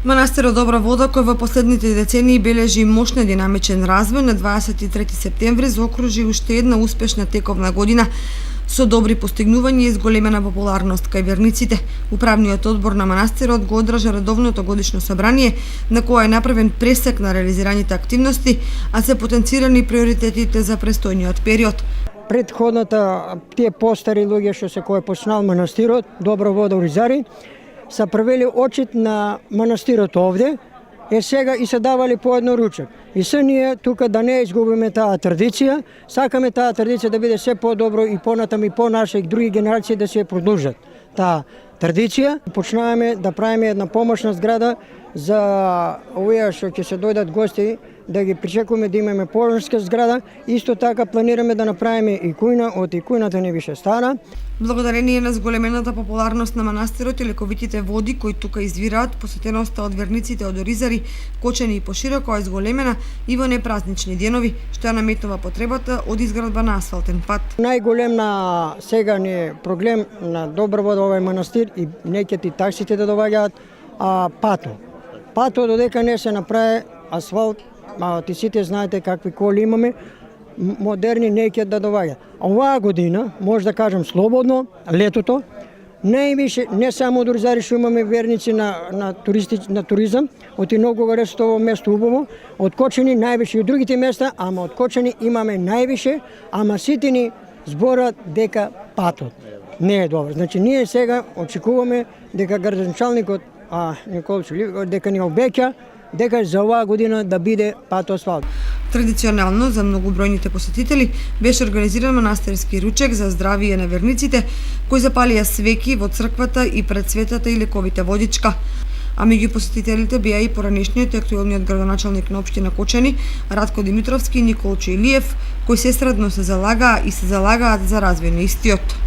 Манастирот Добра вода, кој во последните децении бележи мощен динамичен развој, на 23 септември заокружи уште една успешна тековна година со добри постигнувања и зголемена популарност кај верниците. Управниот одбор на манастирот го одржа редовното годишно собрание, на кое е направен пресек на реализираните активности, а се потенцирани приоритетите за престојниот период. Предходната тие постари луѓе што се кој почнал манастирот Добра вода Оризари са правели очит на манастирот овде, сега и се давали по едно ручек. И се ние тука да не изгубиме таа традиција, сакаме таа традиција да биде се по-добро и понатам и по-наша и други генерации да се продолжат. Таа традиција почнаваме да правиме една помошна зграда за овие што ќе се дојдат гости, да ги причекуваме да имаме помошна зграда. Исто така планираме да направиме и кујна, од и кујната не више стара. Благодарение на зголемената популарност на манастирот и лековитите води кои тука извираат, посетеноста од верниците од Оризари, Кочани и пошироко е зголемена и во непразнични денови, што ја наметнува потребата од изградба на асфалтен пат. Најголемна сега ни проблем на Добра вода овој манастир и неќети таксите да доваѓаат, патот. Патот додека не се направи асфалт, ти сите знаете какви коли имаме, модерни неќе да доваѓа. Оваа година, може да кажам слободно, летото, највише, не само од Оризари што имаме верници на туризам, од и многу ово место убаво, од Кочани највише и од другите места, ама од Кочани имаме највише, ама сите ни зборат дека патот не е добар. Значи ние сега очекуваме дека градоначалникот Никола Чулив дека ни обеќа дека за оваа година да биде пат асфалт. Традиционално за многобројните посетители беше организиран манастирски ручек за здравие на верниците, кои запалија свеќи во црквата и пред светата и лековите водичка. А меѓу посетителите беа и поранешниот и актуелниот градоначалник на општина Кочани, Радко Димитровски и Николчо Илиев, кои сестрадно се залагаа за развој на истиот.